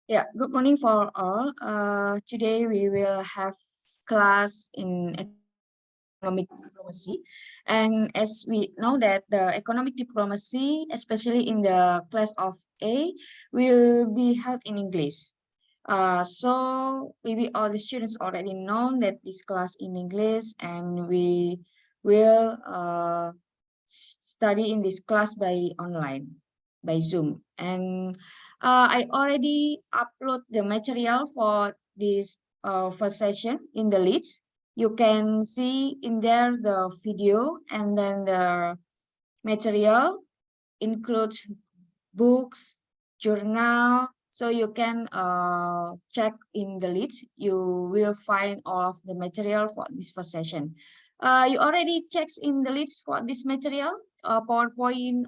Yeah, good morning for all. Today we will have class in economic diplomacy. And as we know that the economic diplomacy, especially in the class of A, will be held in English. So maybe all the students already know that this class in English, and we will study in this class by online, by Zoom. And I already upload the material for this first session in the leads. You can see in there the video, and then the material includes books, journal. So you can check in the leads. You will find all of the material for this first session. You already checked in the leads for this material, PowerPoint,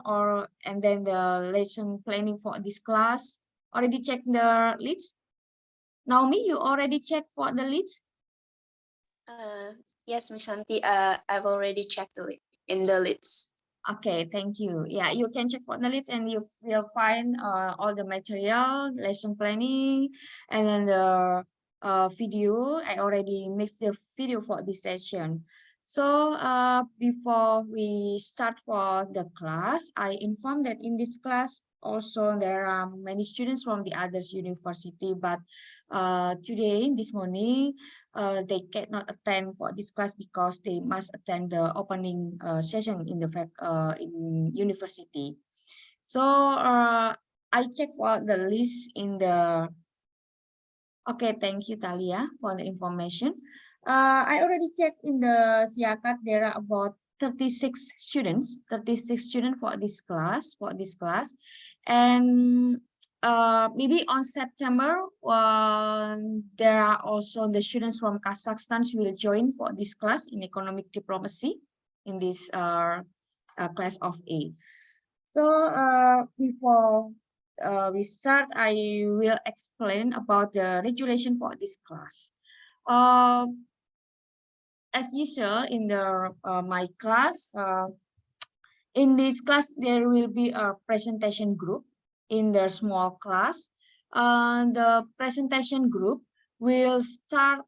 and then the lesson planning for this class. Already checked the leads? Naomi, you already checked for the leads? Yes, Miss Shanti, I've already checked in the leads. Okay, thank you. Yeah, you can check for the leads, and you will find all the material, lesson planning, and then the video. I already made the video for this session. So before we start for the class, I inform that in this class also there are many students from the others university, but today, this morning, they cannot attend for this class because they must attend the opening session in the in university. So I check for the list in the. Okay, thank you, Talia, for the information. I already checked in the Siakat. There are about 36 students, 36 students for this class, and maybe on September, there are also the students from Kazakhstan will join for this class in economic diplomacy in this class of A. So before we start, I will explain about the regulation for this class. As usual in the my class, in this class there will be a presentation group in the small class. The presentation group will start.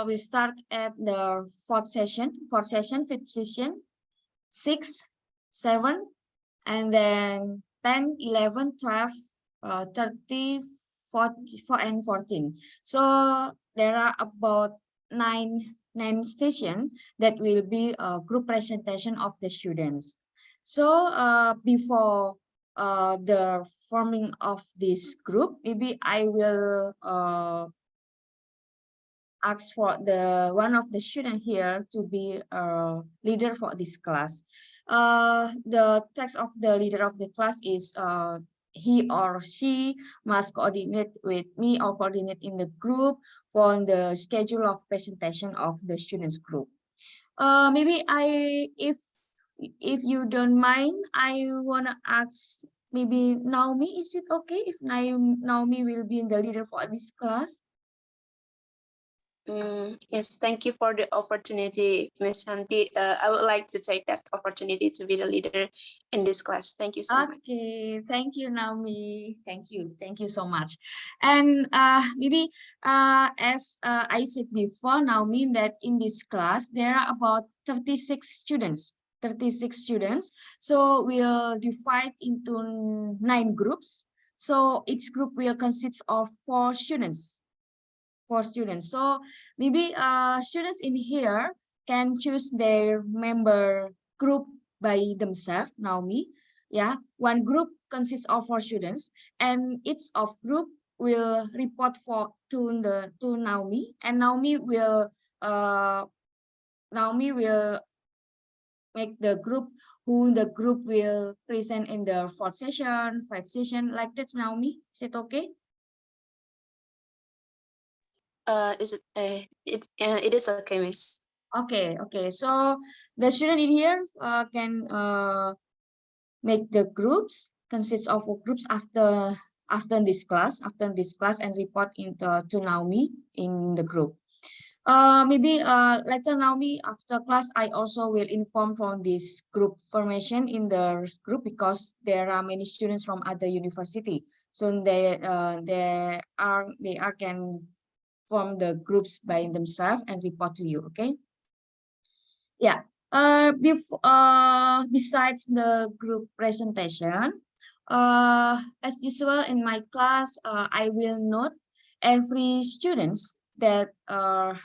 We start at the fourth session, fifth session, 6, 7, and then 10, 11, 12, 30, 44, and 14. So there are about nine sessions that will be a group presentation of the students. So before the forming of this group, maybe I will ask for the one of the student here to be a leader for this class. The text of the leader of the class is he or she must coordinate with me or coordinate in the group for the schedule of presentation of the students group. Maybe if you don't mind, I wanna ask maybe Naomi, is it okay if Naomi will be the leader for this class? Yes, thank you for the opportunity, Miss Shanti. I would like to take that opportunity to be the leader in this class. Thank you so much. Okay, thank you, Naomi. Thank you so much. And maybe as I said before, Naomi, that in this class there are about 36 students. 36 students. So we'll divide into 9 groups. So each group will consist of 4 students. 4 students. So maybe students in here can choose their member group by themselves, Naomi. Yeah, one group consists of 4 students, and each of group will report to Naomi, and Naomi will make the group who the group will present in the 4th session, 5th session, like that. Naomi, is it okay? It is okay, Miss. Okay. So the student in here can make the groups, consists of groups after this class, and report into to Naomi in the group. Maybe later now, after class, I also will inform from this group formation in the group because there are many students from other university. So they are can form the groups by themselves and report to you. Okay. Yeah. Besides the group presentation, as usual in my class, I will note every students that are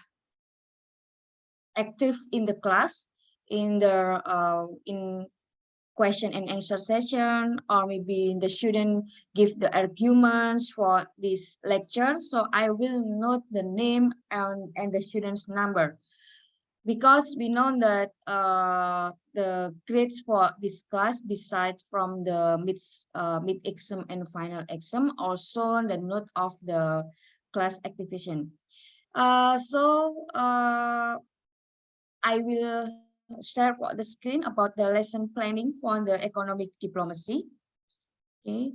active in the class in question and answer session, or maybe the student give the arguments for this lecture. So I will note the name and the student's number because we know that the grades for this class, beside from the mid exam and final exam, also the note of the class activation. I will share for the screen about the lesson planning for the economic diplomacy. Okay.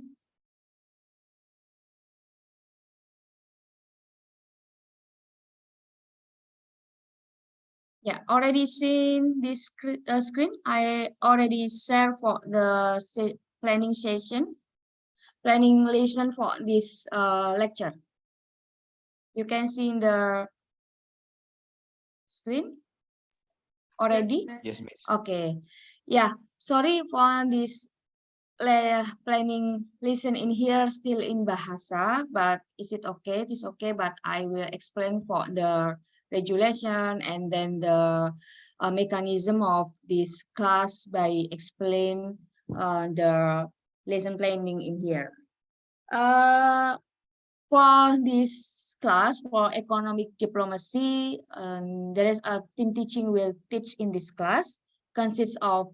Yeah, already seen this screen. I already share for the planning session, planning lesson for this lecture. You can see in the screen already. Yes, Miss. Okay. Yeah, sorry for this planning listen in here still in bahasa, but is it okay? It is okay, but I will explain for the regulation and then the mechanism of this class by explain the lesson planning in here. For this class for economic diplomacy, there is a team teaching will teach in this class consists of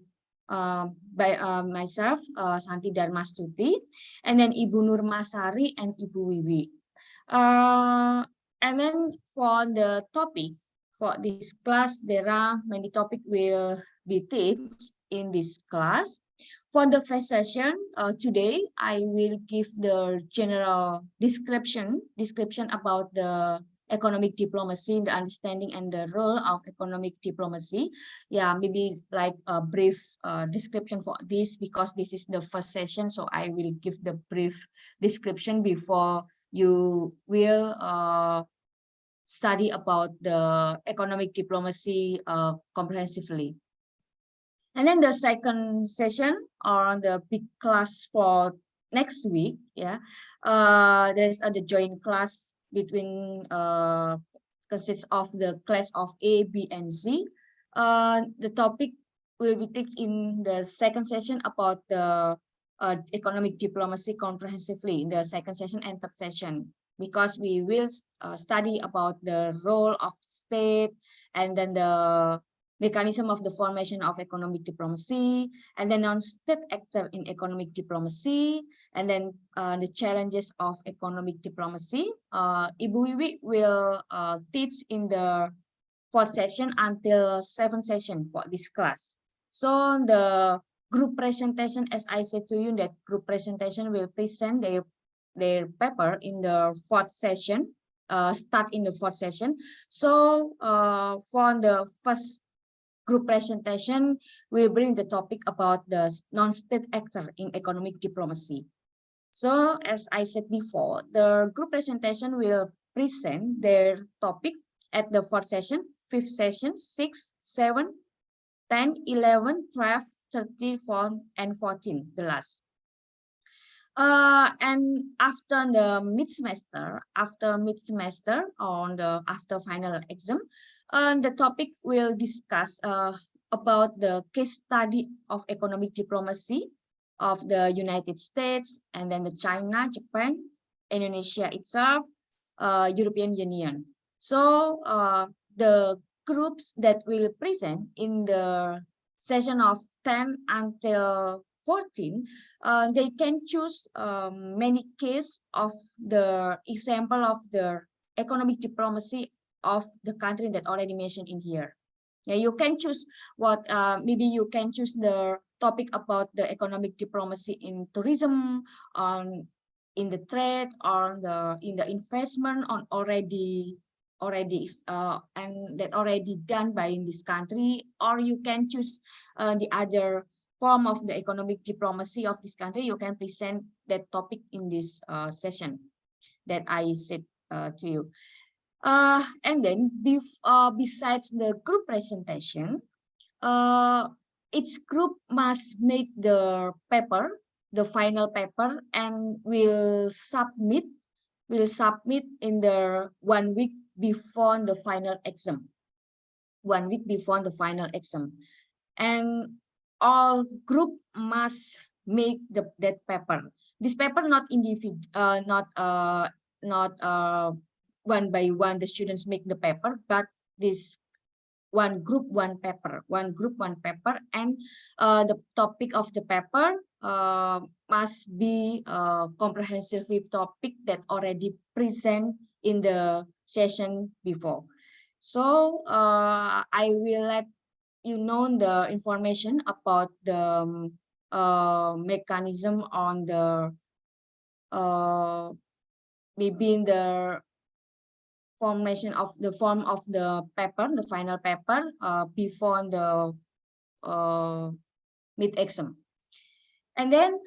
by myself, Shanti Dharmastuti, and then Ibu Nurmasari and Ibu Wiwi. And then for the topic for this class, there are many topic will be taught in this class. For the first session, today I will give the general description about the economic diplomacy, the understanding and the role of economic diplomacy. Yeah, maybe like a brief description for this because this is the first session, so I will give the brief description before you will study about the economic diplomacy comprehensively. And then the second session or the big class for next week, yeah, there's the joint class between consists of the class of A, B, and C. The topic will be teach in the second session about the economic diplomacy comprehensively in the second session and third session because we will study about the role of state and then the mechanism of the formation of economic diplomacy, and then non-state actor in economic diplomacy, and then the challenges of economic diplomacy. Ibu Wiwi will teach in the fourth session until seventh session for this class. So the group presentation, as I said to you, that group presentation will present their paper in the fourth session, start in the fourth session. So for the first group presentation, we bring the topic about the non-state actor in economic diplomacy. So as I said before, the group presentation will present their topic at the fourth session, fifth session, 6, 7, 10, 11, 12, 13, and 14, the last. And after the mid-semester on the after final exam, the topic will discuss about the case study of economic diplomacy of the United States and then the China, Japan, Indonesia itself, European Union. So the groups that will present in the session of 10 until 14, they can choose many cases of the example of the economic diplomacy of the country that already mentioned in here. Yeah, you can choose what maybe you can choose the topic about the economic diplomacy in tourism, on in the trade, or in the investment on already already and that already done by in this country, or you can choose the other form of the economic diplomacy of this country. You can present that topic in this session that I said to you. And then besides the group presentation, each group must make the paper, the final paper, and will submit in the 1 week before the final exam. 1 week before the final exam, and all group must make that paper. This paper not individual, not one by one the students make the paper, but this one group one paper, and the topic of the paper must be a comprehensive topic that already present in the session before. So I will let you know the information about the mechanism on the maybe in the formation of the form of the paper, the final paper before the mid exam. And then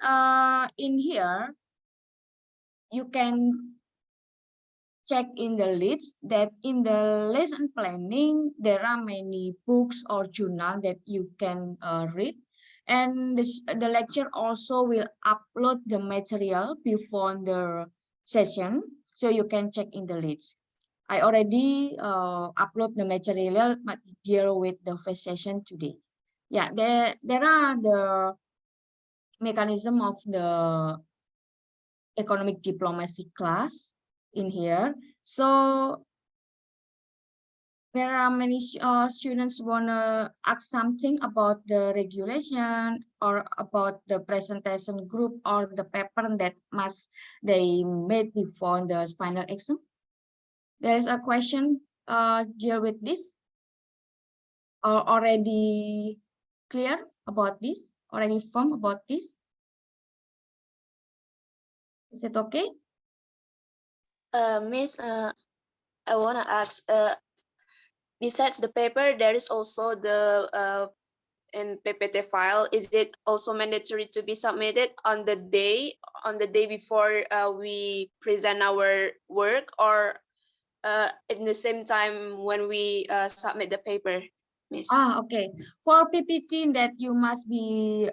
in here you can check in the list that in the lesson planning there are many books or journal that you can read, and the lecture also will upload the material before the session, so you can check in the list. I already upload the material with the first session today. Yeah, there are the mechanism of the economic diplomacy class in here. So there are many students wanna ask something about the regulation or about the presentation group or the paper that must they made before the final exam. There is a question deal with this, or already clear about this, already firm about this. Is it okay? Miss, I wanna ask, besides the paper, there is also the in PPT file. Is it also mandatory to be submitted on the day before we present our work, or in the same time when we submit the paper, Miss? Okay. For PPT that you must be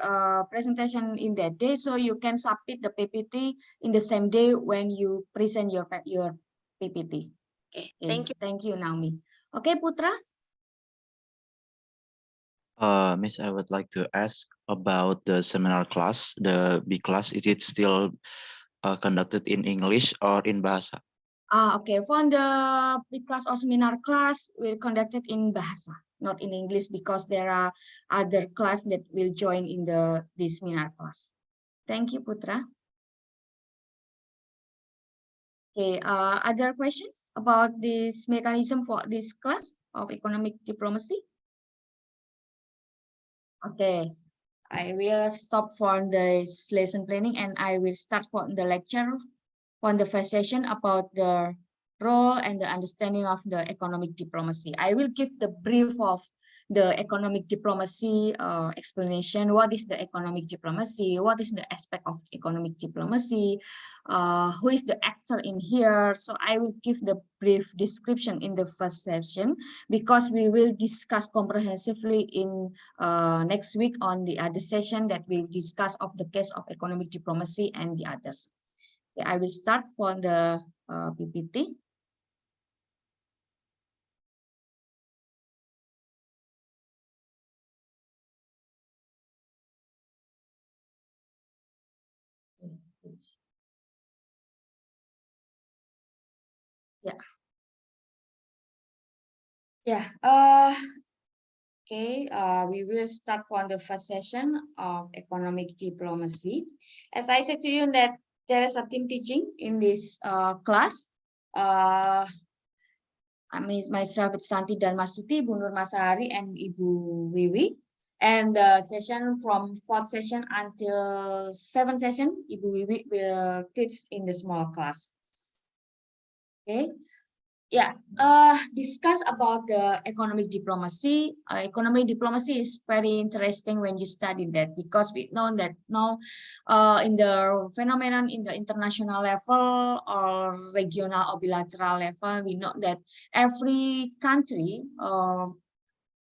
presentation in that day, so you can submit the PPT in the same day when you present your PPT. Okay, Okay. thank you, Naomi. Okay, Putra. Miss, I would like to ask about the seminar class, the B class. Is it still conducted in English or in Bahasa? Okay. For the class or seminar class will conducted in Bahasa, not in English, because there are other class that will join in this seminar class. Thank you, Putra. Okay. Other questions about this mechanism for this class of economic diplomacy? Okay. I will stop for the lesson planning and I will start for the lecture on the first session about the role and the understanding of the economic diplomacy. I will give the brief of the economic diplomacy explanation. What is the economic diplomacy? What is the aspect of economic diplomacy? Who is the actor in here? So I will give the brief description in the first session, because we will discuss comprehensively in next week on the other session that we discuss of the case of economic diplomacy and the others. Okay, I will start for the PPT. Yeah. Yeah. Okay. We will start for the first session of economic diplomacy. As I said to you that there is a team teaching in this class. I mean myself, it's Shanti, Dharmastuti, Bu Nur Masari, and Ibu Wiwi. And the session from 4th session until 7th session, Ibu Wiwi will teach in the small class. Okay. Discuss about the economic diplomacy. Economic diplomacy is very interesting when you study that, because we know that now in the phenomenon in the international level or regional or bilateral level, we know that every country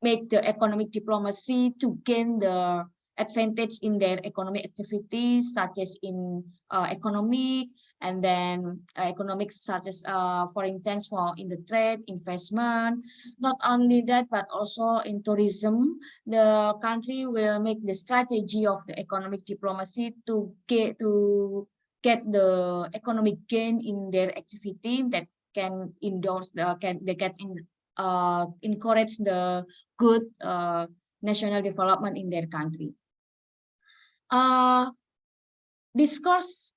make the economic diplomacy to gain the advantage in their economic activities, such as in economic, and then economics such as, for instance, for in the trade, investment. Not only that, but also in tourism, the country will make the strategy of the economic diplomacy to get the economic gain in their activity that can endorse the can they get in encourage the good national development in their country. This course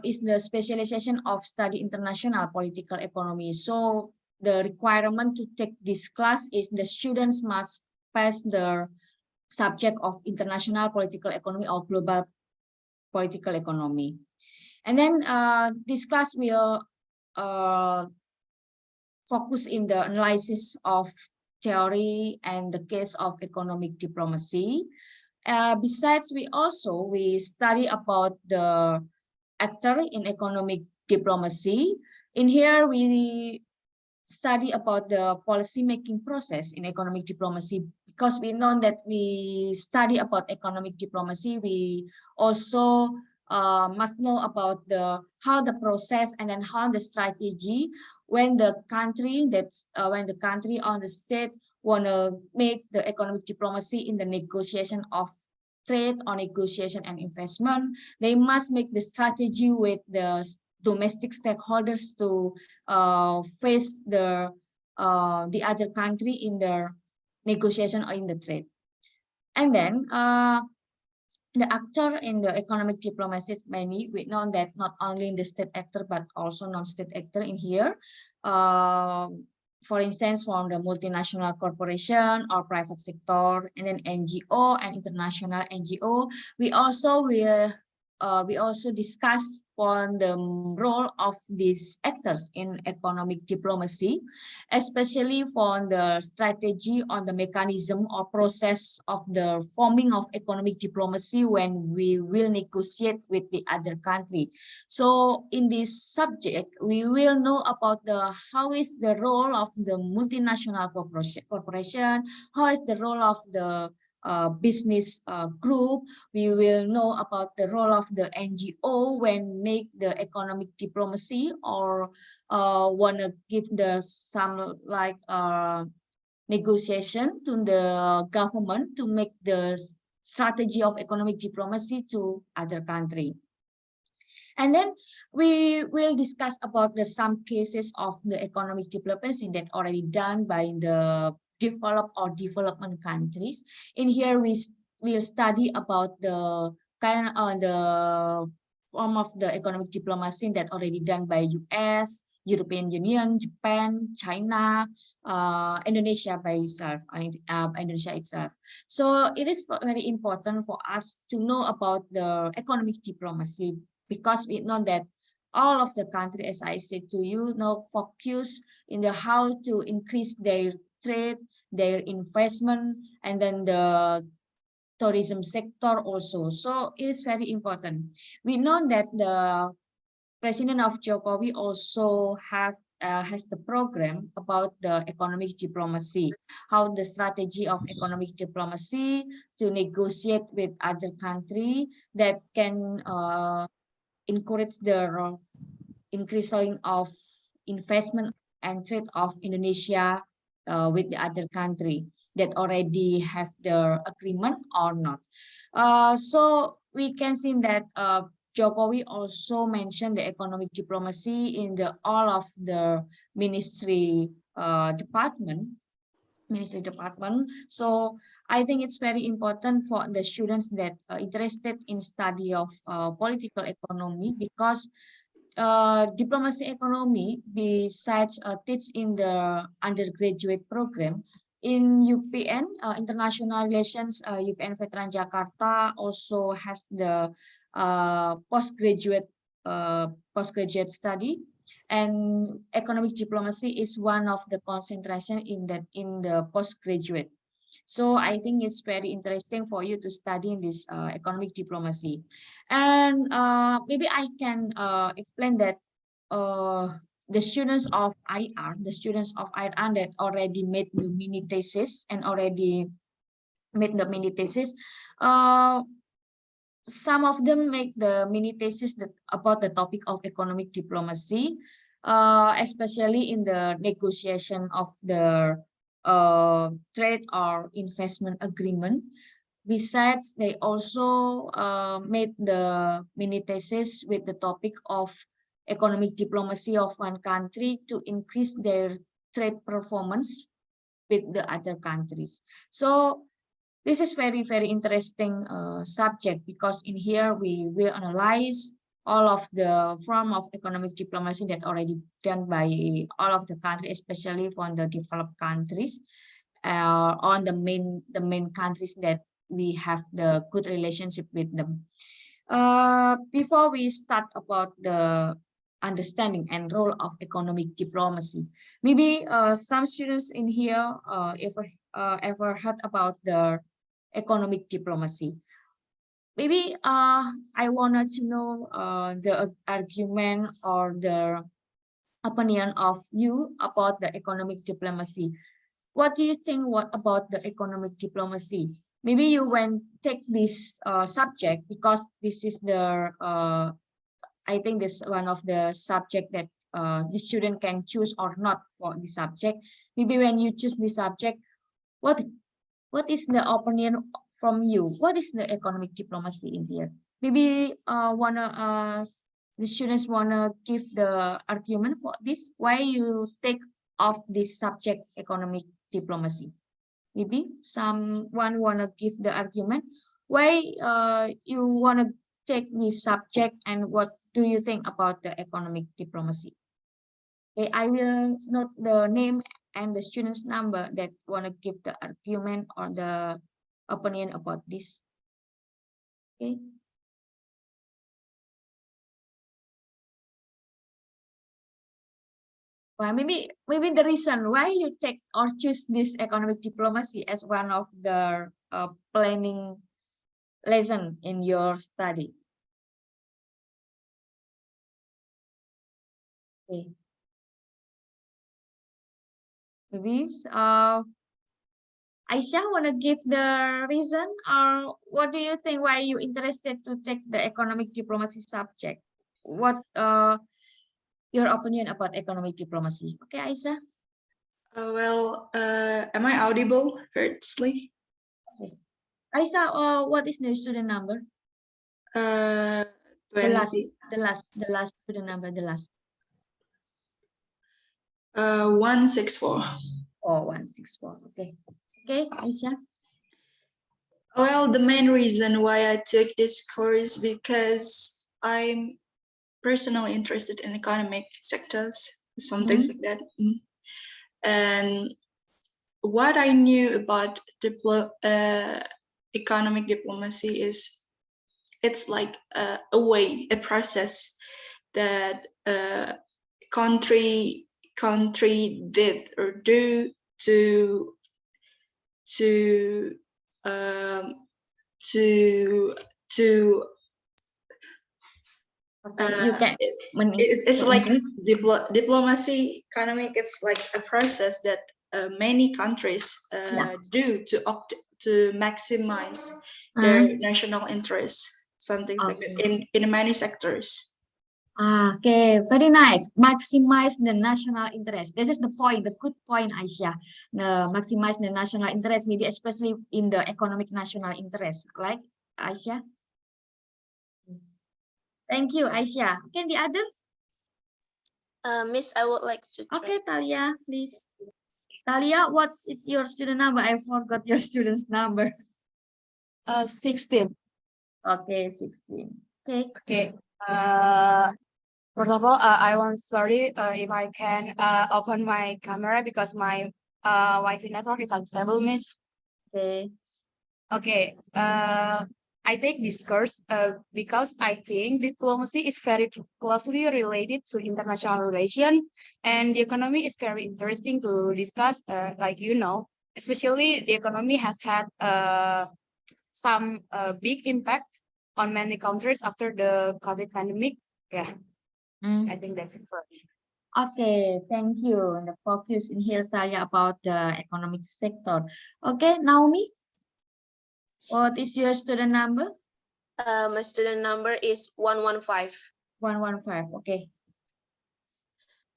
is the specialization of study international political economy. So the requirement to take this class is the students must pass the subject of international political economy or global political economy. And then this class will focus in the analysis of theory and the case of economic diplomacy. Besides, we study about the actor in economic diplomacy. In here, we study about the policy making process in economic diplomacy, because we know that we study about economic diplomacy, we also must know about how the process and then how the strategy when the country on the state want to make the economic diplomacy in the negotiation of trade or negotiation and investment. They must make the strategy with the domestic stakeholders to face the other country in the negotiation or in the trade. And then the actor in the economic diplomacy is many. We know that not only in the state actor but also non-state actor in here. For instance, from the multinational corporation or private sector, and then NGO and international NGO. We also discuss on the role of these actors in economic diplomacy, especially for the strategy on the mechanism or process of the forming of economic diplomacy when we will negotiate with the other country. So in this subject, we will know about how is the role of the multinational corporation, how is the role of the business group. We will know about the role of the NGO when make the economic diplomacy or want to give some like negotiation to the government to make the strategy of economic diplomacy to other country. And then we will discuss about some cases of the economic diplomacy that already done by the developed or development countries. In here, we will study about the form of the economic diplomacy that already done by US, European Union, Japan, China, Indonesia by itself, Indonesia itself. So it is very important for us to know about the economic diplomacy, because we know that all of the countries, as I said to you, now focus in the how to increase their trade, their investment, and then the tourism sector also. So it is very important. We know that the President of Jokowi also has the program about the economic diplomacy, how the strategy of economic diplomacy to negotiate with other country that can encourage the increasing of investment and trade of Indonesia with the other country that already have the agreement or not. So we can see that Jokowi also mentioned the economic diplomacy in all of the ministry department. So I think it's very important for the students that are interested in study of political economy, because diplomacy economy, besides teach in the undergraduate program in UPN, International Relations, UPN Veteran Jakarta also has the postgraduate study and economic diplomacy is one of the concentration in the postgraduate. So I think it's very interesting for you to study in this economic diplomacy. And maybe I can explain that the students of IR that already made the mini thesis and already made the mini thesis, some of them make the mini thesis about the topic of economic diplomacy, especially in the negotiation of the trade or investment agreement. Besides, they also made the mini thesis with the topic of economic diplomacy of one country to increase their trade performance with the other countries. So this is very interesting subject, because in here we will analyze all of the form of economic diplomacy that already done by all of the countries, especially from the developed countries, on the main countries that we have the good relationship with them. Before we start about the understanding and role of economic diplomacy, maybe some students in here ever heard about the economic diplomacy. Maybe I wanted to know the argument or the opinion of you about the economic diplomacy. What do you think about the economic diplomacy? Maybe you when take this subject, because this is the I think this one of the subject that the student can choose or not for the subject. Maybe when you choose the subject, what is the opinion from you? What is the economic diplomacy in here? Maybe the students wanna give the argument for this. Why you take off this subject, economic diplomacy? Maybe someone wanna give the argument why you wanna take this subject, and what do you think about the economic diplomacy? Okay, I will note the name and the student's number that want to give the argument or the opinion about this. Okay. Well, maybe the reason why you take or choose this economic diplomacy as one of the planning lesson in your study. Okay. Maybe Aisyah want to give the reason, or what do you think why you interested to take the economic diplomacy subject? What your opinion about economic diplomacy? Okay, Aisyah. Am I audible firstly? Okay. Aisyah, what is the student number? 20. The last student number, the last. 164. Oh, 164. Okay. Okay, Aisyah. Well, the main reason why I took this course because I'm personally interested in economic sectors, some things like that. And what I knew about economic diplomacy is it's like a process that country did or do to You can. It's like diplomacy economic. It's like a process that many countries do to maximize their national interests. Something like that in many sectors. Okay, very nice. Maximize the national interest. This is the point, the good point, Aisyah. Maximize the national interest, maybe especially in the economic national interest, right, Aisyah? Thank you, Aisyah. Okay, the other? Miss, I would like to try. Okay, Talia, please. Talia, what's your student number? I forgot your student's number. 16. Okay, 16. Okay. Okay. First of all, I want sorry if I can open my camera because my Wi-Fi network is unstable, Miss. Okay. Okay. I take this course because I think diplomacy is very closely related to international relation, and the economy is very interesting to discuss. Like especially the economy has had some big impact on many countries after the COVID pandemic. Yeah, Mm. I think that's it for me. Okay, thank you. The focus in here tanya about the economic sector. Okay, Naomi, what is your student number? My student number is 115. 115. Okay.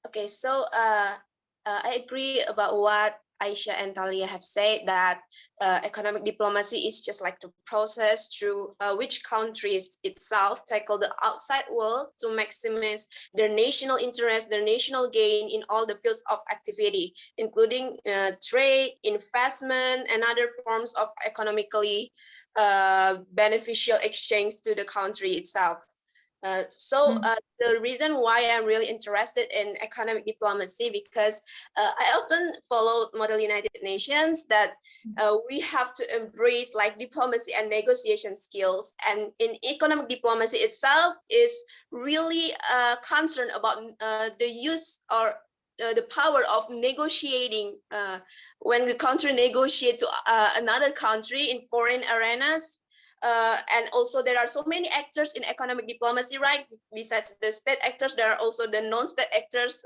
Okay, so I agree about what Aisha and Talia have said, that economic diplomacy is just like the process through which countries itself tackle the outside world to maximize their national interest, their national gain in all the fields of activity, including trade, investment, and other forms of economically beneficial exchange to the country itself. The reason why I'm really interested in economic diplomacy, because I often follow Model United Nations that we have to embrace like diplomacy and negotiation skills. And in economic diplomacy itself is really concerned about the use or the power of negotiating when the country negotiates to another country in foreign arenas. And also there are so many actors in economic diplomacy, right? Besides the state actors, there are also the non-state actors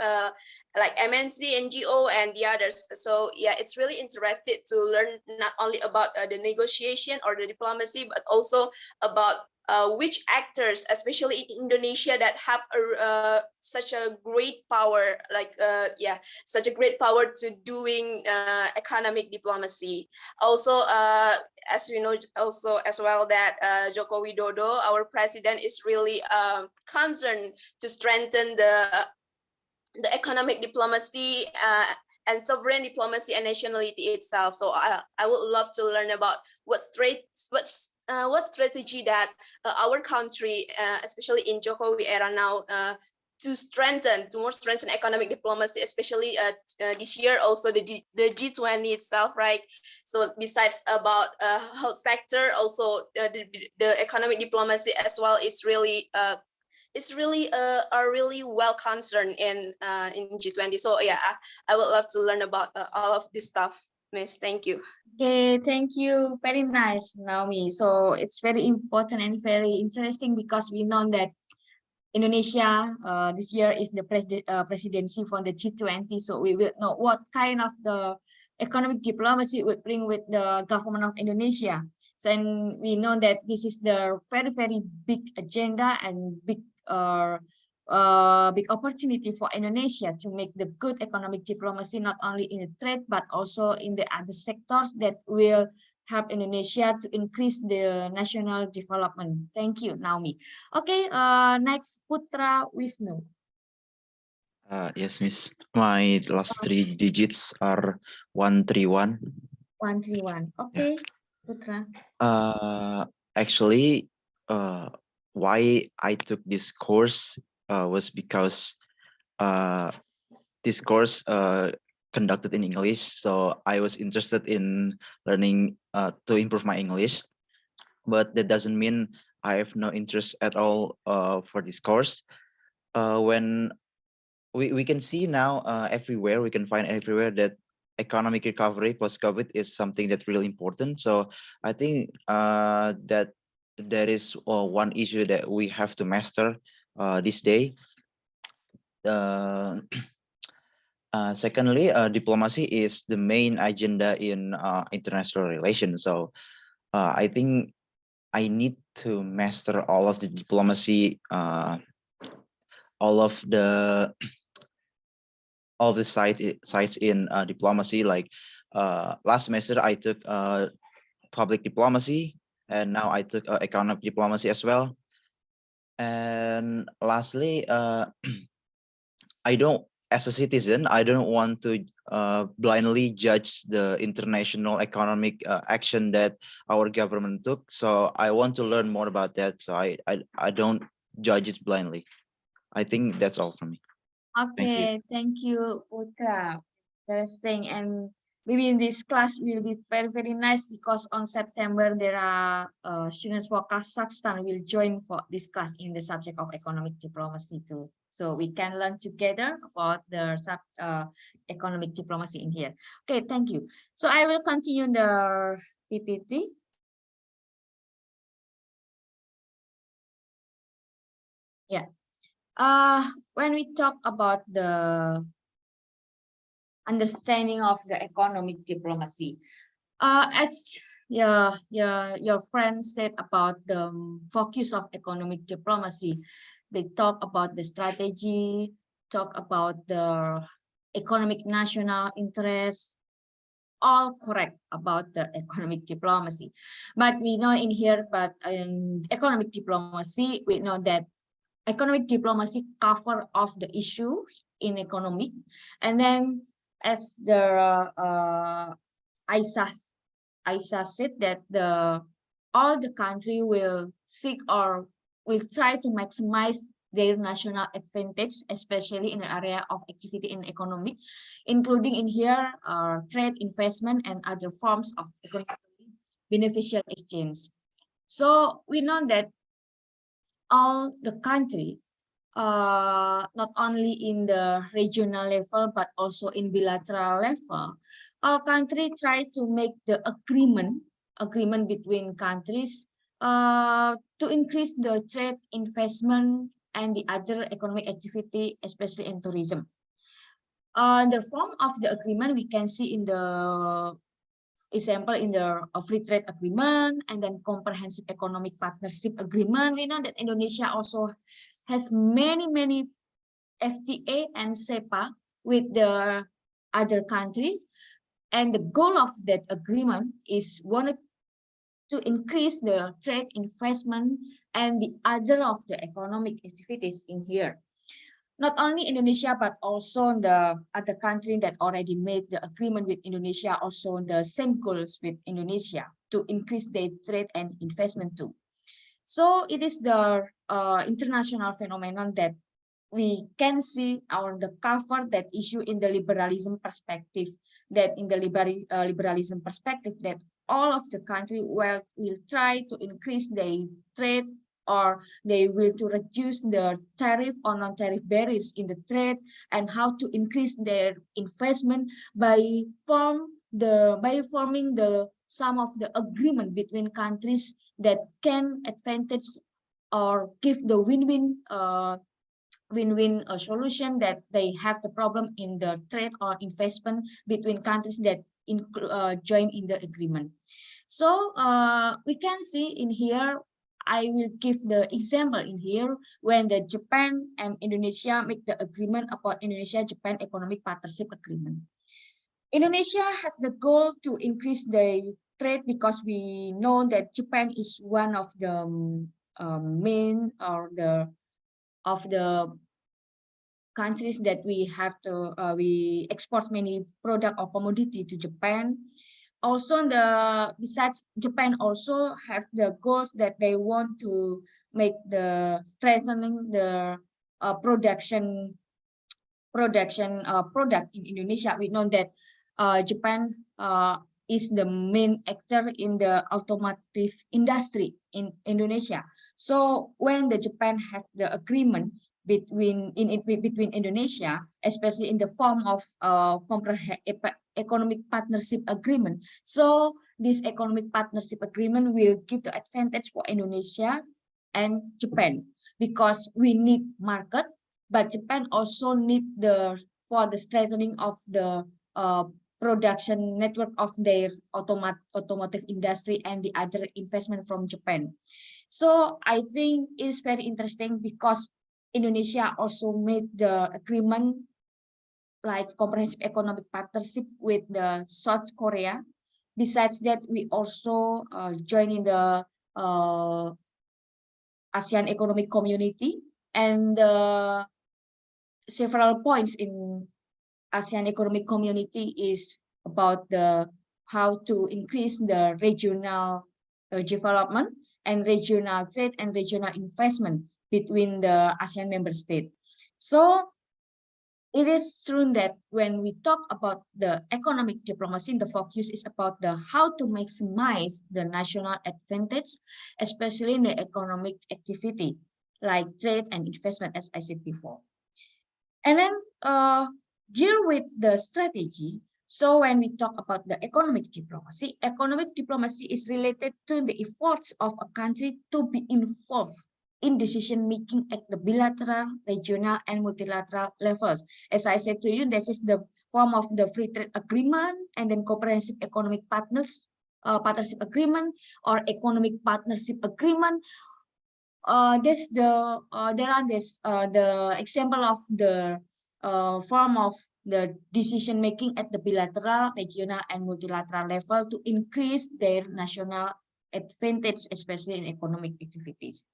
like M.Si, NGO, and the others. So yeah, it's really interesting to learn not only about the negotiation or the diplomacy, but also about which actors, especially in Indonesia, that have such a great power, such a great power to doing economic diplomacy. Also, as we know also as well that Joko Widodo, our president, is really concerned to strengthen the economic diplomacy and sovereign diplomacy and nationality itself. So I would love to learn about what strategy that our country, especially in Jokowi era now, to more strengthen economic diplomacy, especially this year also the G20 itself, right? So besides about health sector, also the economic diplomacy as well is really are really well concerned in G20. So yeah, I would love to learn about all of this stuff, Miss. Thank you. Okay, thank you. Very nice, Naomi. So it's very important and very interesting because we know that Indonesia this year is the presidency for the G20. So we will know what kind of the economic diplomacy would bring with the government of Indonesia. So and we know that this is the very big agenda and big opportunity for Indonesia to make the good economic diplomacy not only in the trade but also in the other sectors that will help Indonesia to increase the national development. Thank you, Naomi. Okay, next Putra Wisnu. Yes, Miss. My last three digits are 131. 131. Okay, Putra. Actually, why I took this course was because this course conducted in English, so I was interested in learning to improve my English. But that doesn't mean I have no interest at all for this course. When we can see now everywhere, we can find everywhere that economic recovery post-COVID is something that's really important. So I think that there is one issue that we have to master this day. Secondly, diplomacy is the main agenda in international relations. So I think I need to master all of the diplomacy, all of the sites in diplomacy. Like last semester, I took public diplomacy, and now I took economic diplomacy as well. And lastly, as a citizen, I don't want to blindly judge the international economic action that our government took. So I want to learn more about that. So I don't judge it blindly. I think that's all from me. Okay, thank you, Putra. Interesting. And maybe in this class will be very nice because on September there are students for Kazakhstan will join for this class in the subject of economic diplomacy too. So we can learn together about the economic diplomacy in here. Okay, thank you. So I will continue the PPT. Yeah. When we talk about the understanding of the economic diplomacy, as your friend said about the focus of economic diplomacy, they talk about the strategy, talk about the economic national interest, all correct about the economic diplomacy. But we know in here, but in economic diplomacy, we know that economic diplomacy cover of the issues in economic, and then as the Aisha said that all the country will seek or will try to maximize their national advantage, especially in the area of activity in economic, including in here trade, investment, and other forms of economically beneficial exchange. So we know that all the country, not only in the regional level but also in bilateral level, our country try to make the agreement between countries to increase the trade, investment, and the other economic activity, especially in tourism. The form of the agreement we can see in the example in the free trade agreement and then comprehensive economic partnership agreement. We know that Indonesia also has many FTA and SEPA with the other countries, and the goal of that agreement is wanted to increase the trade, investment, and the other of the economic activities in here. Not only Indonesia, but also the other country that already made the agreement with Indonesia, also the same goals with Indonesia to increase their trade and investment too. So it is the international phenomenon that we can see the cover that issue in the liberalism perspective, that in the liberalism perspective that all of the country will try to increase their trade, or they will to reduce the tariff or non-tariff barriers in the trade, and how to increase their investment by forming the some of the agreement between countries that can advantage or give the win-win solution, that they have the problem in the trade or investment between countries that join in the agreement. So we can see in here, I will give the example in here when the Japan and Indonesia make the agreement about Indonesia-Japan Economic Partnership Agreement. Indonesia has the goal to increase the trade because we know that Japan is one of the main or of the countries that we have to we export many product or commodity to Japan. Also, besides Japan also have the goals that they want to make the strengthening the production product in Indonesia. We know that Japan is the main actor in the automotive industry in Indonesia. So when the Japan has the agreement between Indonesia, especially in the form of economic partnership agreement, so this economic partnership agreement will give the advantage for Indonesia and Japan, because we need market, but Japan also need for the strengthening of the production network of their automotive industry and the other investment from Japan. So I think it's very interesting because Indonesia also made the agreement like comprehensive economic partnership with the South Korea. Besides that, we also join in the ASEAN Economic Community, and several points in ASEAN Economic Community is about how to increase the regional development and regional trade and regional investment between the ASEAN member states. So it is true that when we talk about the economic diplomacy, the focus is about the how to maximize the national advantage, especially in the economic activity like trade and investment, as I said before. And then deal with the strategy. So when we talk about the economic diplomacy is related to the efforts of a country to be involved in decision making at the bilateral, regional, and multilateral levels. As I said to you, this is the form of the free trade agreement and then comprehensive economic partnership agreement or economic partnership agreement. There are the example of the form of the decision making at the bilateral, regional, and multilateral level to increase their national advantage, especially in economic activities.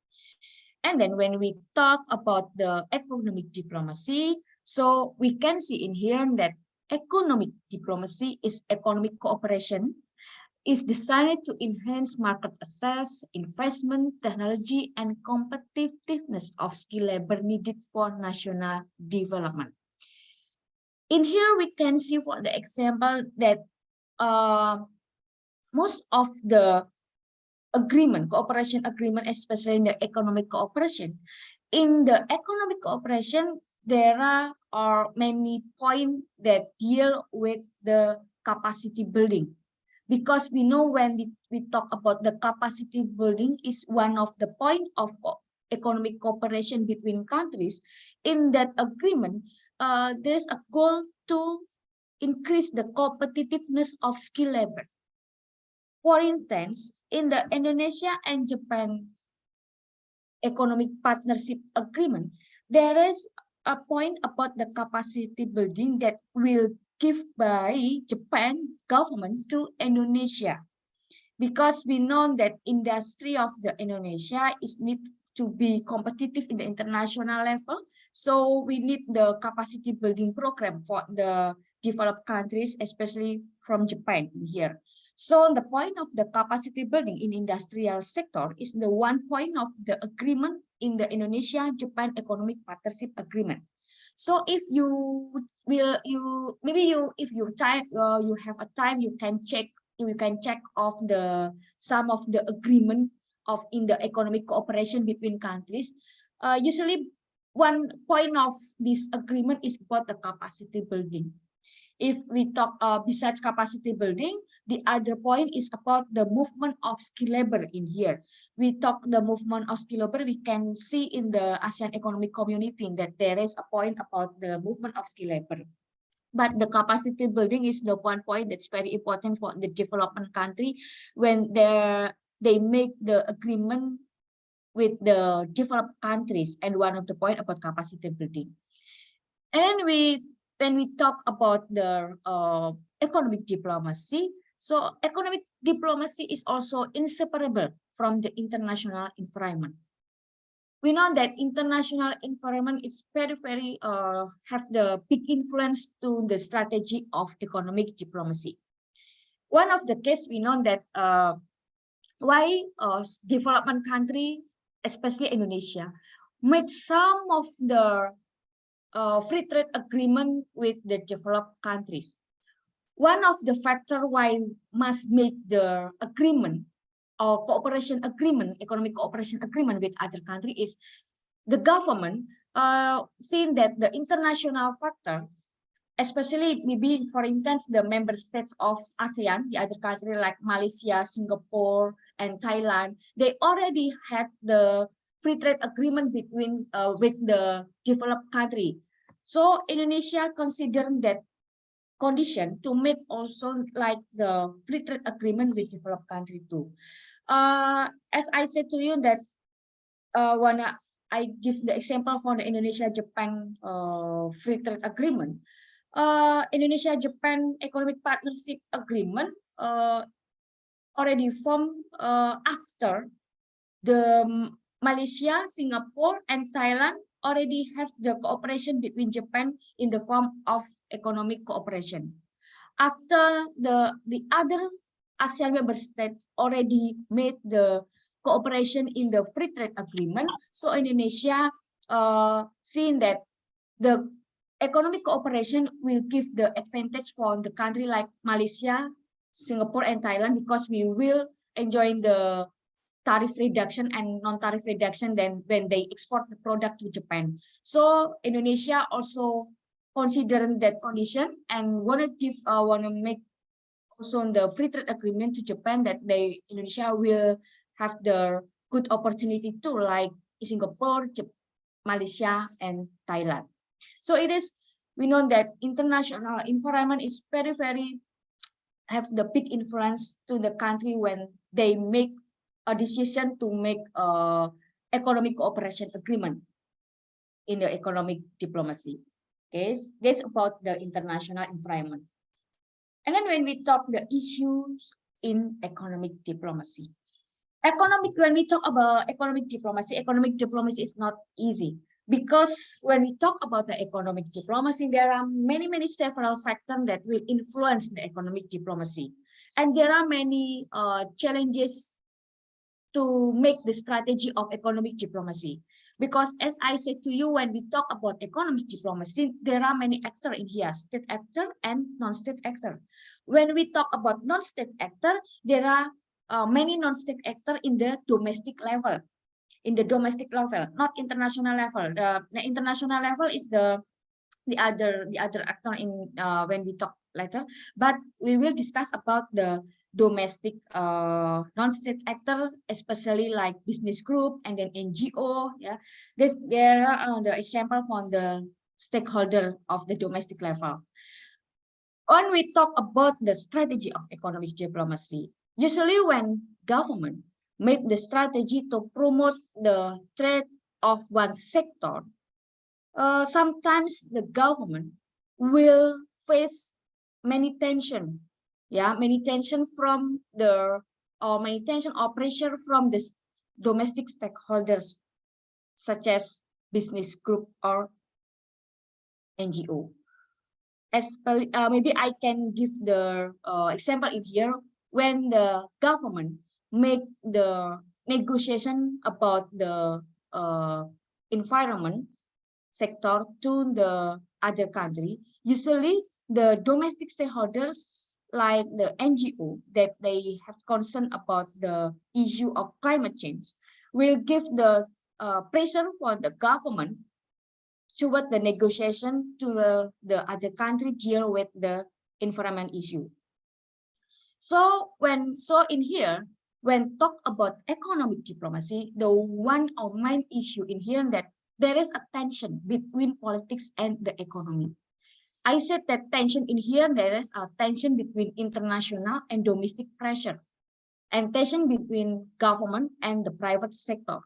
And then when we talk about the economic diplomacy, so we can see in here that economic diplomacy is economic cooperation is designed to enhance market access, investment, technology, and competitiveness of skilled labor needed for national development. In here, we can see for the example that most of the cooperation agreement, especially in the economic cooperation, there are many points that deal with the capacity building. Because we know when we talk about the capacity building is one of the point of economic cooperation between countries. In that agreement, there's a goal to increase the competitiveness of skilled labor. For instance, in the Indonesia and Japan economic partnership agreement, there is a point about the capacity building that will give by Japan government to Indonesia, because we know that industry of the Indonesia is need to be competitive in the international level. So we need the capacity building program for the developed countries, especially from Japan in here. So the point of the capacity building in industrial sector is the one point of the agreement in the Indonesia-Japan economic partnership agreement. So if you have a time, you can check off some of the agreement of in the economic cooperation between countries. Usually, one point of this agreement is about the capacity building. If we talk besides capacity building, the other point is about the movement of skilled labor in here. We talk the movement of skilled labor, we can see in the ASEAN Economic Community that there is a point about the movement of skilled labor. But the capacity building is the one point that's very important for the development country when they make the agreement with the developed countries, and one of the point about capacity building. And when we talk about the economic diplomacy, so economic diplomacy is also inseparable from the international environment. We know that international environment is very have the big influence to the strategy of economic diplomacy. One of the case we know that why development country, especially Indonesia, made some of the free trade agreement with the developed countries. One of the factor why must make the agreement or cooperation agreement, economic cooperation agreement with other country is the government seeing that the international factor, especially maybe for instance the member states of ASEAN, the other country like Malaysia, Singapore, and Thailand, they already had the free trade agreement between with the developed country. So Indonesia considered that condition to make also like the free trade agreement with developed country too. As I said to you that when I give the example for the Indonesia-Japan free trade agreement, Indonesia-Japan economic partnership agreement already formed after the Malaysia, Singapore, and Thailand already have the cooperation between Japan in the form of economic cooperation. After the other ASEAN member states already made the cooperation in the free trade agreement, so Indonesia seeing that the economic cooperation will give the advantage for the country like Malaysia, Singapore, and Thailand, because we will enjoy the tariff reduction and non-tariff reduction then when they export the product to Japan. So Indonesia also considering that condition and want to make also the free trade agreement to Japan, that Indonesia will have the good opportunity too, like Singapore, Malaysia, and Thailand. So we know that international environment is very have the big influence to the country when they make a decision to make economic cooperation agreement in the economic diplomacy. Okay, that's about the international environment. And then when we talk the issues in economic diplomacy, when we talk about economic diplomacy is not easy, because when we talk about the economic diplomacy, there are many several factors that will influence the economic diplomacy, and there are many challenges to make the strategy of economic diplomacy. Because as I said to you, when we talk about economic diplomacy, there are many actors in here, state actor and non-state actor. When we talk about non-state actor, there are many non-state actors in the domestic level. Not international level. The international level is the other actor in when we talk later, but we will discuss about the domestic non-state actor, especially like business group and then NGO. Yeah, there are the example from the stakeholder of the domestic level. When we talk about the strategy of economic diplomacy, usually when government make the strategy to promote the trade of one sector, sometimes the government will face many tension, many tension from many tension or pressure from the domestic stakeholders, such as business group or NGO. Maybe I can give the example in here. When the government make the negotiation about the environment sector to the other country, usually the domestic stakeholders like the NGO that they have concern about the issue of climate change will give the pressure for the government toward the negotiation to the other country deal with the environment issue. So in here, when talk about economic diplomacy, the one or main issue in here that there is a tension between politics and the economy. I said that tension in here, there is a tension between international and domestic pressure, and tension between government and the private sector.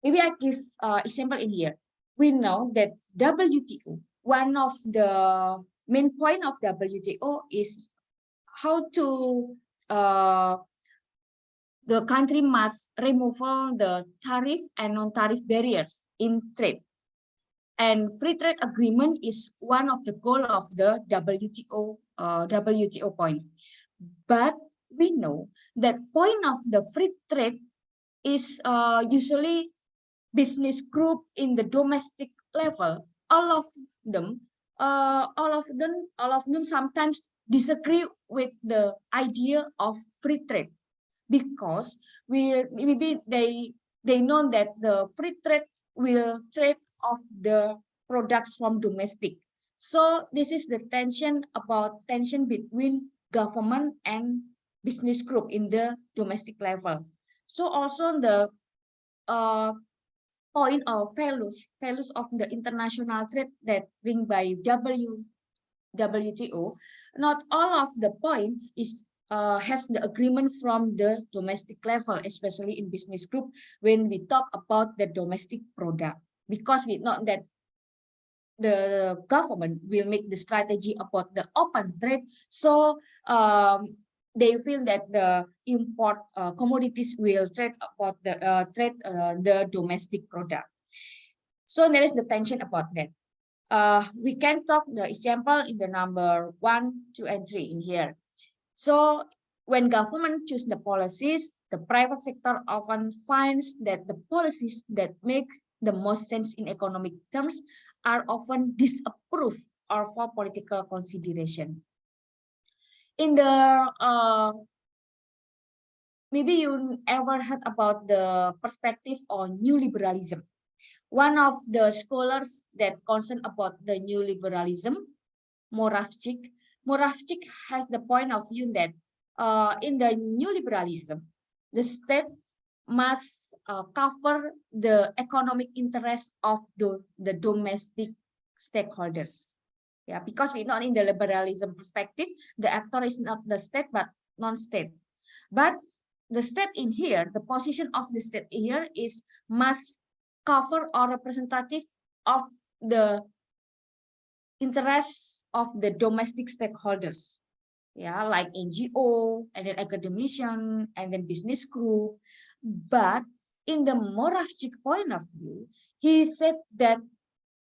Maybe I give example in here. We know that WTO, one of the main point of WTO is how to the country must remove the tariff and non-tariff barriers in trade. And free trade agreement is one of the goal of the WTO point. But we know that point of the free trade is usually business group in the domestic level. All of them sometimes disagree with the idea of free trade, because maybe they know that the free trade will trade off the products from domestic. So this is the tension between government and business group in the domestic level. So also the point of values of the international trade that bring by WTO, not all of the point is has the agreement from the domestic level, especially in business group when we talk about the domestic product, because we know that the government will make the strategy about the open trade. So they feel that the import commodities will trade about the domestic product. So there is the tension about that. We can talk the example in the number 1, 2, and 3 in here. So when government choose the policies, the private sector often finds that the policies that make the most sense in economic terms are often disapproved or for political consideration. In the maybe you ever heard about the perspective on new liberalism. One of the scholars that concerned about the new liberalism, Moravchik has the point of view that in the new liberalism, the state must cover the economic interest of the domestic stakeholders. Yeah, because we know in the liberalism perspective, the actor is not the state but non-state. But the state in here, the position of the state here is must cover or representative of the interests of the domestic stakeholders, yeah, like NGO and then academician and then business group. But in the Moravchik point of view, he said that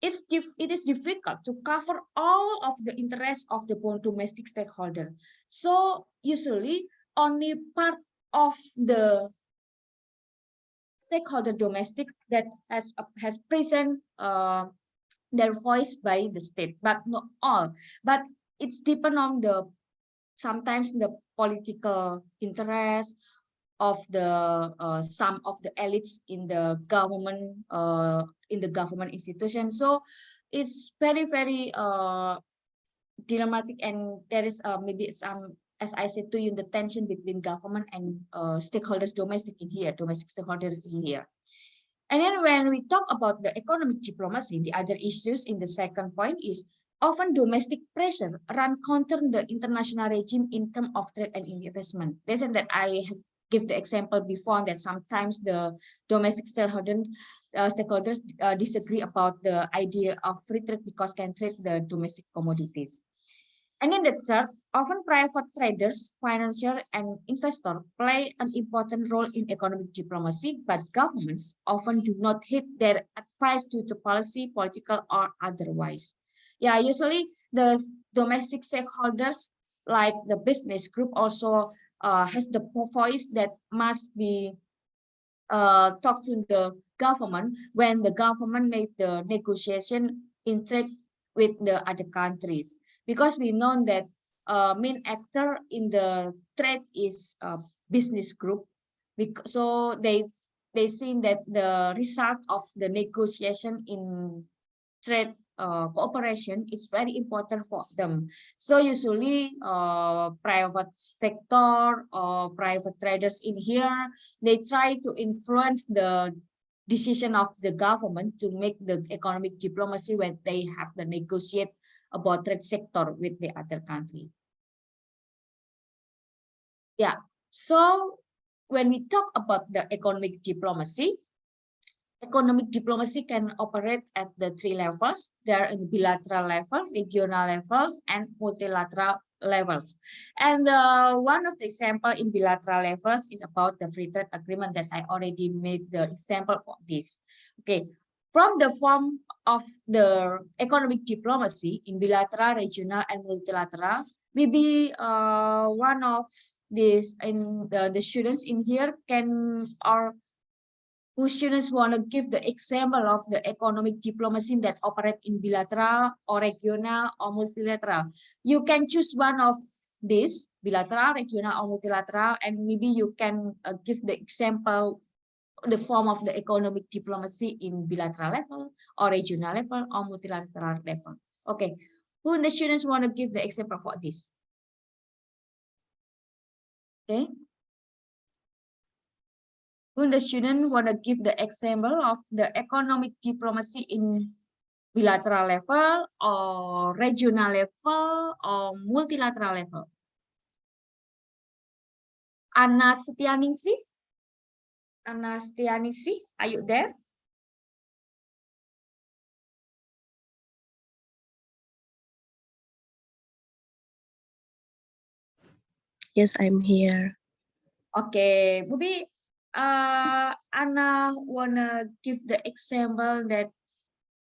it is difficult to cover all of the interests of the domestic stakeholder. So usually only part of the stakeholder domestic that has present their voice by the state, but not all. But it's depend on the sometimes the political interest of the some of the elites in the government institution. So it's very dramatic, and there is maybe some, as I said to you, the tension between government and stakeholders domestic in here, domestic stakeholders in here. And then when we talk about the economic diplomacy, the other issues in the second point is often domestic pressure run counter the international regime in terms of trade and investment. Listen that I have give the example before that sometimes the domestic stakeholders disagree about the idea of free trade because can trade the domestic commodities. And in the third, often private traders, financiers, and investors play an important role in economic diplomacy, but governments often do not heed their advice due to policy, political, or otherwise. Yeah, usually the domestic stakeholders, like the business group, also has the voice that must be talked to the government when the government made the negotiation in trade with the other countries, because we know that main actor in the trade is business group, so they seen that the result of the negotiation in trade cooperation is very important for them. So usually private sector or private traders in here, they try to influence the decision of the government to make the economic diplomacy when they have to negotiate about trade sector with the other country. Yeah, so when we talk about the economic diplomacy can operate at the three levels. There are bilateral level, regional levels, and multilateral levels. And one of the example in bilateral levels is about the free trade agreement that I already made the example for this. Okay, from the form of the economic diplomacy in bilateral, regional, and multilateral, maybe one of these in the students in here can or who students want to give the example of the economic diplomacy that operate in bilateral or regional or multilateral. You can choose one of these, bilateral, regional, or multilateral, and maybe you can give the example, the form of the economic diplomacy in bilateral level or regional level or multilateral level. Okay, who the students want to give the example for this? Okay. Will the student want to give the example of the economic diplomacy in bilateral level or regional level or multilateral level? Anna Setianingsih, are you there? Yes, I'm here. Okay, maybe Anna wanna give the example that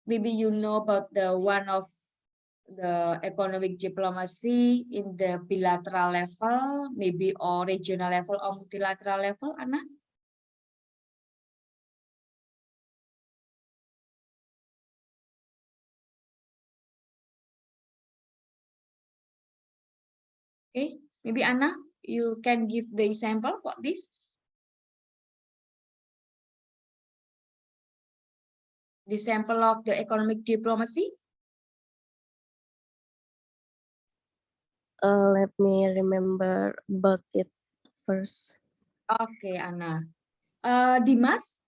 maybe you know about the one of the economic diplomacy in the bilateral level, maybe or regional level or multilateral level, Anna? Okay, maybe Anna, you can give the example for this. The sample of the economic diplomacy. Let me remember about it first. Okay, Anna. Dimas,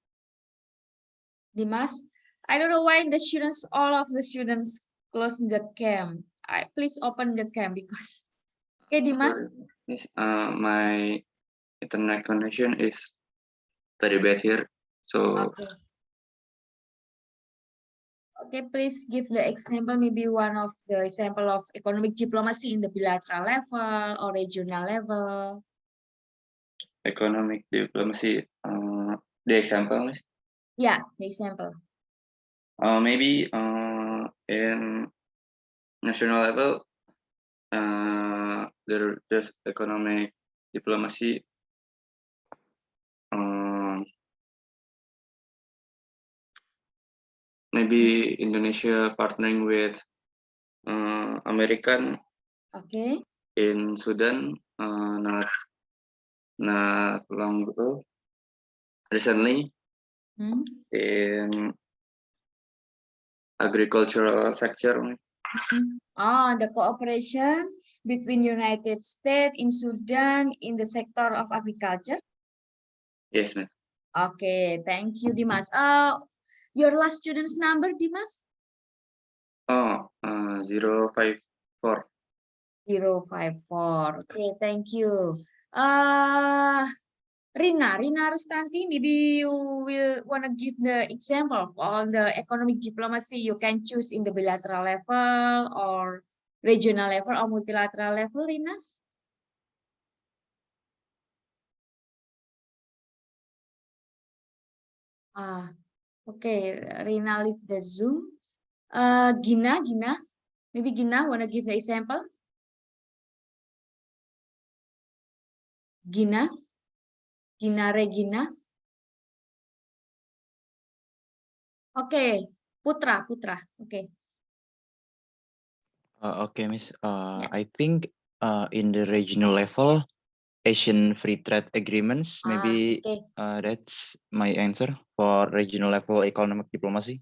I don't know why the students, all of the students close the cam. Please open the cam because. Okay, Dimas. Sorry, Miss, my internet connection is very bad here. So Okay. Okay, please give the example, maybe one of the example of economic diplomacy in the bilateral level or regional level. economic diplomacy, the example, Miss, Yeah, the example. maybe in national level, there's economic diplomacy. Maybe Indonesia partnering with American Okay. in Sudan, not long ago, recently in agricultural sector. The cooperation between United States in Sudan in the sector of agriculture. Yes, ma'am. Okay, thank you, Dimas. Your last student's number, Dimas? 054. 054. Okay, thank you. Rina Rustanti, maybe you will want to give the example on the economic diplomacy you can choose in the bilateral level or regional level or multilateral level, Rina? Okay, Rina leave the Zoom. Gina, maybe Gina want to give the example? Gina Regina. Okay, Putra. Okay. Okay, Miss. Yeah. I think in the regional level, Asian free trade agreements, maybe Okay. that's my answer for regional level economic diplomacy.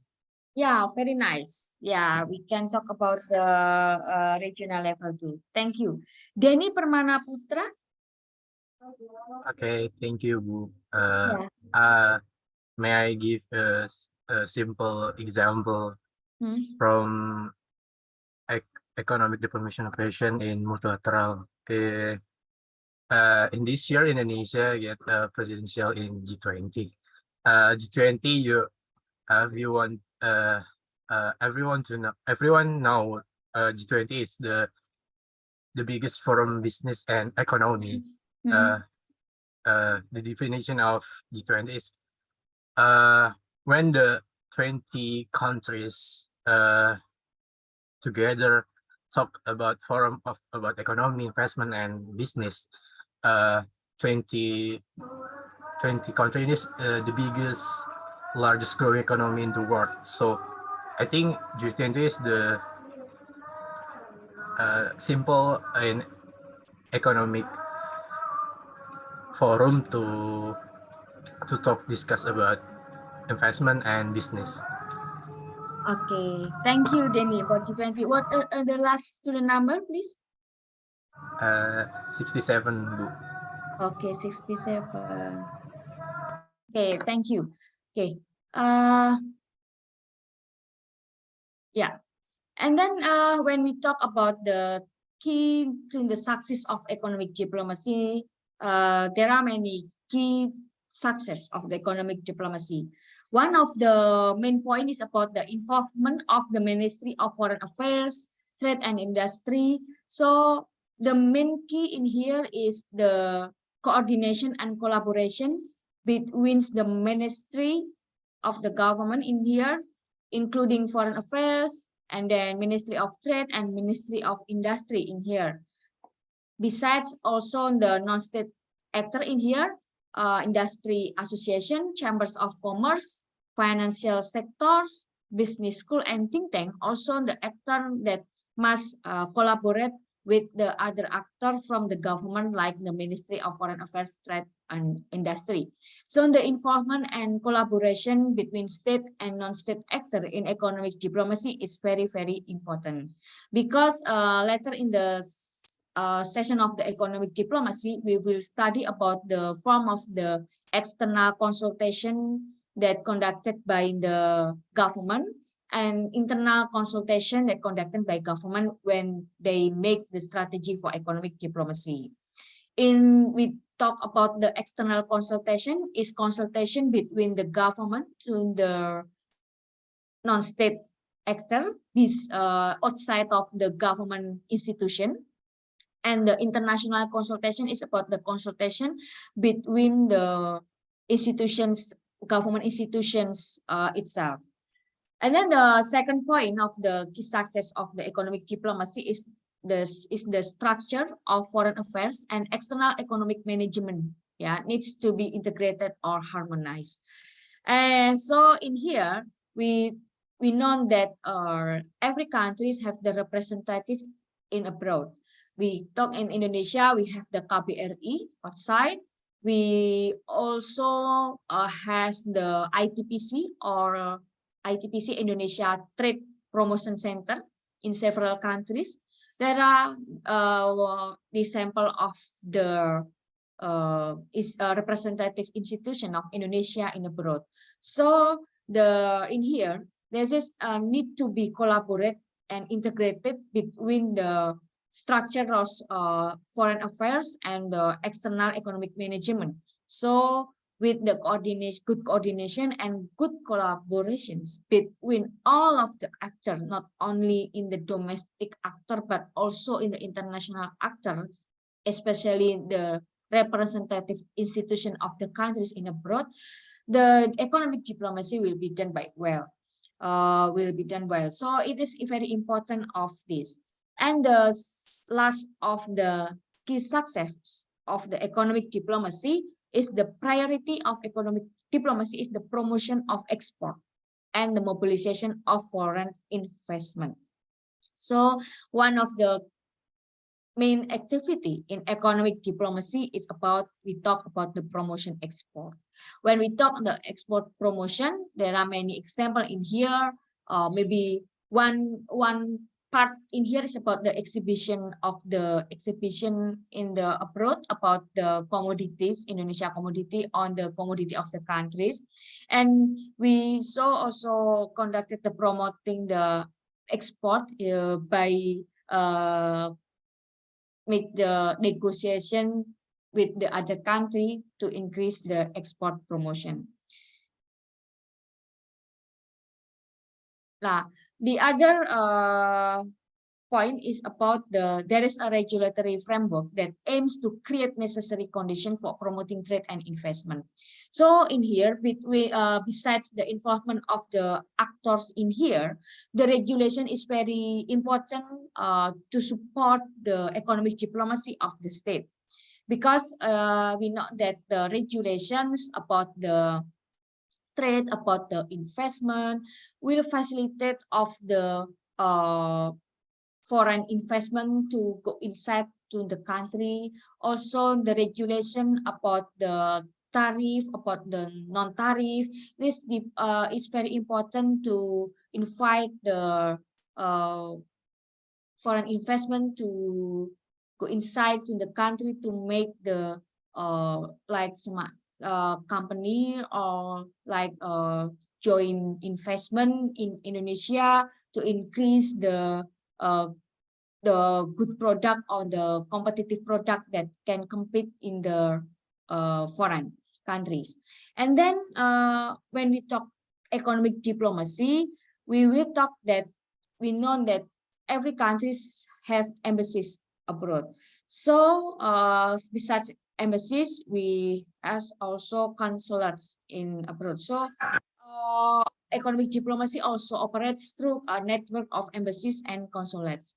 Yeah, very nice. Yeah, we can talk about the regional level too. Thank you. Denny Permana Putra. Okay, thank you, Bu. Yeah. May I give a simple example from economic diplomacy operation in multilateral? In this year, Indonesia get presidential in G20. G20, everyone know G20 is the biggest forum business and economy. The definition of G20 is when the 20 countries together talk about about economy, investment, and business. 20 countries the biggest, largest growing economy in the world. So I think G20 is the simple and economic forum to discuss about investment and business. Okay, thank you, Denny, for G20. What the last student number, please? 67, Bu. Okay, 67. Okay, thank you. Okay. Yeah. And then when we talk about the key to the success of economic diplomacy, there are many key success of the economic diplomacy. One of the main point is about the involvement of the Ministry of Foreign Affairs, Trade and Industry. So the main key in here is the coordination and collaboration between the ministry of the government in here, including Foreign Affairs, and then Ministry of Trade and Ministry of Industry in here. Besides, also the non-state actor in here, industry association, chambers of commerce, financial sectors, business school, and think tank. Also the actor that must collaborate with the other actor from the government, like the Ministry of Foreign Affairs, Trade and Industry. So the involvement and collaboration between state and non-state actors in economic diplomacy is very, very important, because later in the session of the economic diplomacy, we will study about the form of the external consultation that conducted by the government, and internal consultation that conducted by government when they make the strategy for economic diplomacy. We talk about the external consultation is consultation between the government to the non-state actor, this outside of the government institution. And the international consultation is about the consultation between the institutions, government institutions itself. And then the second point of the key success of the economic diplomacy is the structure of foreign affairs and external economic management. Yeah, needs to be integrated or harmonized. And so in here we know that every countries have the representative in abroad. We talk in Indonesia, we have the KBRI outside. We also has the ITPC or ITPC Indonesia Trade Promotion Center in several countries. There are the sample of the representative institution of Indonesia in abroad. So in here there is need to be collaborate and integrated between the structure of foreign affairs and the external economic management. So with the good coordination and good collaborations between all of the actors, not only in the domestic actor, but also in the international actor, especially the representative institution of the countries in abroad, the economic diplomacy will be done well. So it is very important of this. And the last of the key success of the economic diplomacy is the priority of economic diplomacy is the promotion of export and the mobilization of foreign investment. So one of the main activity in economic diplomacy is we talk about the promotion export. When we talk the export promotion, there are many examples in here. Maybe one part in here is about the exhibition in the abroad about the commodities, Indonesia commodity on the commodity of the countries. And we also conducted the promoting the export by make the negotiation with the other country to increase the export promotion. Now, the other point is about there is a regulatory framework that aims to create necessary conditions for promoting trade and investment. So in here, besides the involvement of the actors in here, the regulation is very important to support the economic diplomacy of the state, because we know that the regulations about the trade, about the investment, will facilitate of the foreign investment to go inside to the country. Also, the regulation about the tariff, about the non-tariff, this is very important to invite the foreign investment to go inside to the country to make the like company or like joint investment in Indonesia to increase the good product or the competitive product that can compete in the foreign countries. And then when we talk economic diplomacy, we will talk that we know that every country has embassies abroad. So besides embassies, we have also consulates in abroad. So economic diplomacy also operates through a network of embassies and consulates.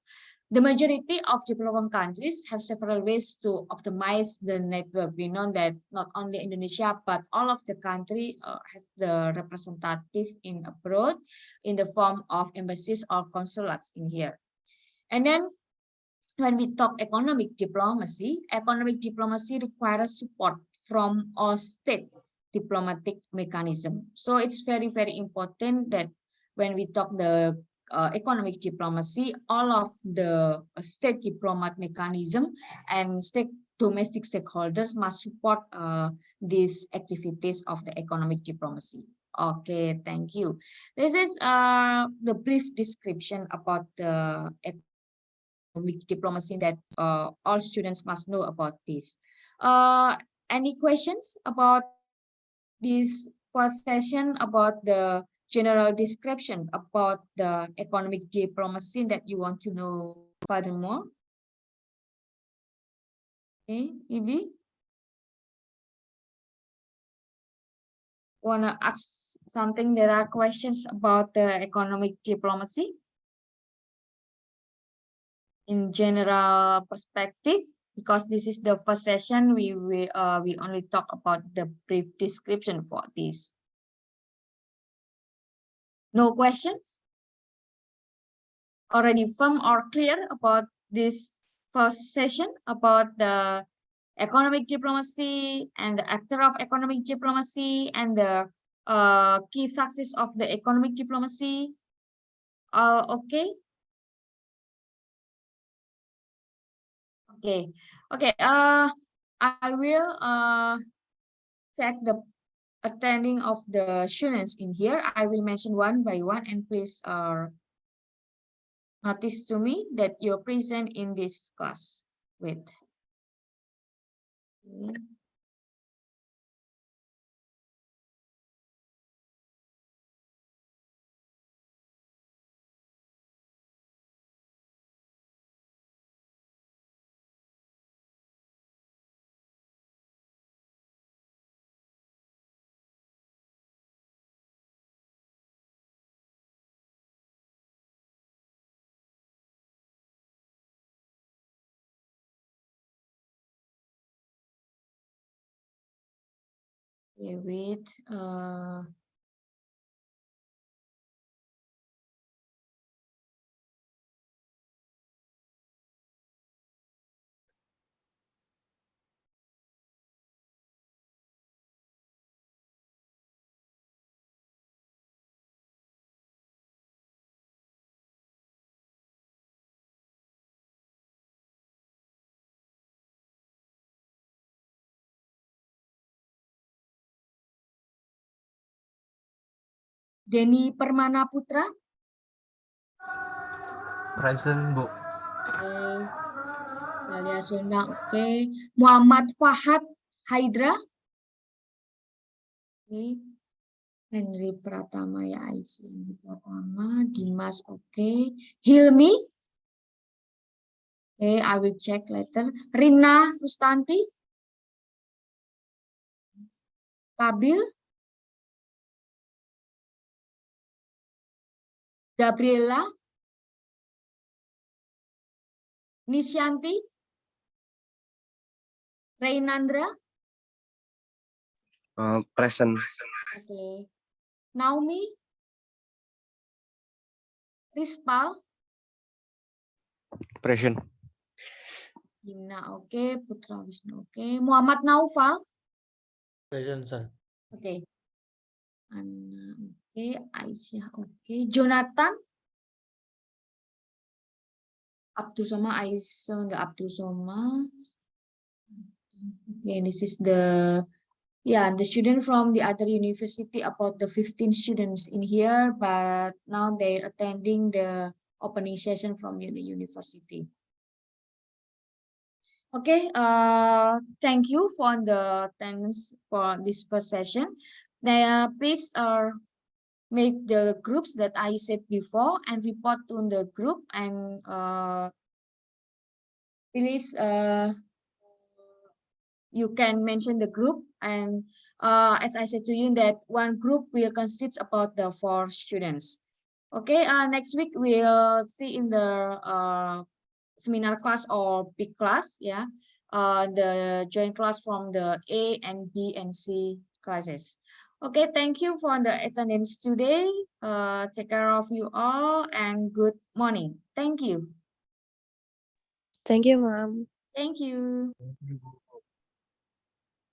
The majority of developing countries have several ways to optimize the network. We know that not only Indonesia, but all of the country has the representative in abroad in the form of embassies or consulates in here. And then when we talk economic diplomacy requires support from all state diplomatic mechanism. So it's very, very important that when we talk the economic diplomacy, all of the state diplomat mechanism and domestic stakeholders must support these activities of the economic diplomacy. Okay, thank you. This is the brief description about the economic diplomacy that all students must know about this. Any questions about this first session about the general description about the economic diplomacy that you want to know furthermore? Okay, Ibi, wanna ask something? There are questions about the economic diplomacy in general perspective, because this is the first session. We only talk about the brief description for this. No questions? Already firm or clear about this first session about the economic diplomacy and the actor of economic diplomacy and the key success of the economic diplomacy? Okay. Okay. I will check the attending of the students in here. I will mention one by one, and please notice to me that you're present in this class. Wait. Okay. Okay, wait. Denny Permana Putra. Present, Bu. Okay. Dalia Sunda, okay. Muhammad Fahad Haidra. Okay. Henry Pratama, ya, Aisyah Henry Pratama. Dimas, okay. Hilmi. Okay, I will check later. Rina Rustanti. Kabil. Gabriela. Nisyanti. Reynandra. Present. Okay. Naomi. Rispal. Present. Gina, okay. Putra Wisnu, okay. Muhammad Naufal. Present, sir. Okay. Anna, okay. Aisyah, okay. Jonathan. Abdul Somad, Aisyah, the Abdul Somad. Okay, this is the student from the other university, about the 15 students in here, but now they're attending the opening session from the university. Okay, thank you for the attendance for this first session. Now, please make the groups that I said before and report to the group, and please you can mention the group, and as I said to you that one group will consist about the 4 students. Okay, next week we'll see in the seminar class or big class, yeah, the joint class from the A and B and C classes. Okay, thank you for the attendance today. Take care of you all and good morning. Thank you. Thank you, Mom. Thank you. Thank you.